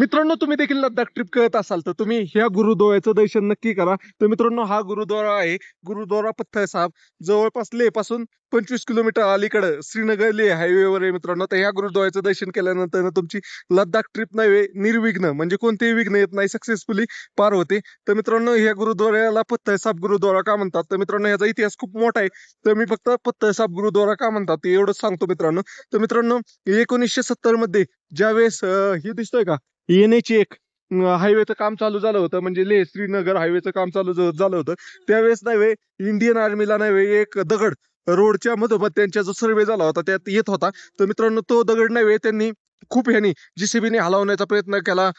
मित्रांनो, तुम्ही देखील लद्दाख ट्रिप करत असाल तर तुम्ही ह्या गुरुद्वाराचं दर्शन नक्की करा. तर मित्रांनो, हा गुरुद्वारा आहे गुरुद्वारा पत्थर साहब. जवळपास लेह पासून 25 किलोमीटर अलीकडे श्रीनगर लेह हायवेवर आहे मित्रांनो. तर ह्या गुरुद्वाराचं दर्शन केल्यानंतर तुमची लद्दाख ट्रिप नव्हे निर्विघ्न म्हणजे कोणतेही विघ्न येत नाही, सक्सेसफुली पार होते. तर मित्रांनो, ह्या गुरुद्वाराला पत्थर साहब गुरुद्वारा का म्हणतात? तर मित्रांनो, ह्याचा इतिहास खूप मोठा आहे. तर मी फक्त पत्थर साहब गुरुद्वारा का म्हणतात ते एवढंच सांगतो मित्रांनो. तर मित्रांनो, 1970 मध्ये ज्यावेळेस हे दिसतोय का, NH एक हायवेचं काम चालू झालं होतं, म्हणजे लेह श्रीनगर हायवेचं काम चालू झालं होतं. त्यावेळेस नव्हे इंडियन आर्मीला नव्हे एक दगड रोडच्या मधोमध त्यांचा जो सर्वे झाला होता त्यात येत होता. तर मित्रांनो, तो दगड नव्हे त्यांनी खूप ह्यानी JCB ने हलवण्याचा प्रयत्न केला,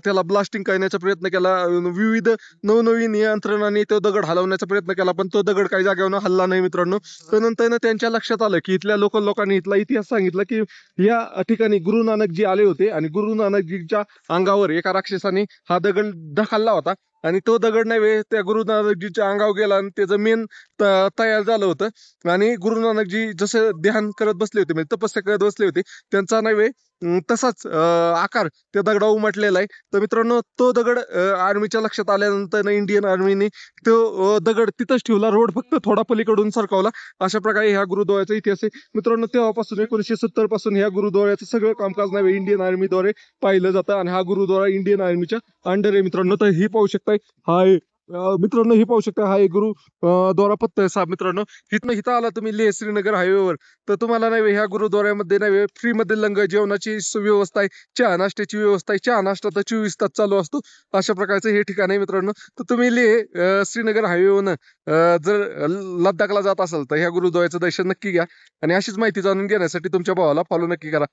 त्याला ब्लास्टिंग करण्याचा प्रयत्न केला, विविध नवनवीन यंत्रणांनी तो दगड हलवण्याचा प्रयत्न केला, पण तो दगड काही जागेवर हलला नाही मित्रांनो. तर नंतर त्यांच्या लक्षात आलं की इथल्या लोकल लोकांनी इथला इतिहास सांगितला की या ठिकाणी गुरु नानक जी आले होते आणि गुरु नानकजींच्या अंगावर एका राक्षसाने हा दगड ढकलला होता आणि तो दगड नव्हे त्या गुरु नानकजीच्या अंगावर गेला आणि त्याचं मेन तयार झालं होतं. आणि गुरु नानकजी जसं ध्यान करत बसले होते म्हणजे तपस्या करत बसले होते, त्यांचा नव्हे तसाच आकार त्या दगडावर उमटलेला आहे. तर मित्रांनो, तो दगड आर्मीच्या लक्षात आल्यानंतर इंडियन आर्मीने तो दगड तिथंच ठेवला, रोड फक्त थोडा पलीकडून सरकवला. अशा प्रकारे ह्या गुरुद्वाराचा इतिहास आहे मित्रांनो. तेव्हापासून 1970 पासून ह्या गुरुद्वाराचं सगळं कामकाज नव्हे इंडियन आर्मीद्वारे पाहिलं जातं आणि हा गुरुद्वारा इंडियन आर्मीच्या अंडर आहे मित्रांनो. तर ही पाहू शकताय, हा आहे मित्रांनो, ही पाहू शकता, हा आहे गुरु द्वारा पत्थर साहब मित्रांनो. इथं आला तुम्ही लेह श्रीनगर हायवेवर तर तुम्हाला नव्हे ह्या गुरुद्वाऱ्यामध्ये नव्हे फ्री मध्ये लंगर जेवणाची व्यवस्था आहे, चहा नाश्त्याची व्यवस्था आहे. चहा नाश्ता तर 24 तास चालू असतो. अशा प्रकारचं हे ठिकाण आहे मित्रांनो. तर तुम्ही लेह श्रीनगर हायवेवरनं जर लद्दाखला जात असाल तर ह्या गुरुद्वाराचं दर्शन नक्की घ्या आणि अशीच माहिती जाणून घेण्यासाठी तुमच्या भावाला फॉलो नक्की करा.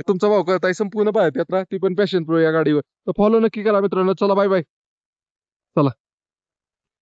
तुमचा भाव करताय संपूर्ण भारत यात्रा, ती पण पॅशन प्रो या गाडीवर. तर फॉलो नक्की करा मित्रांनो. चला, बाय बाय.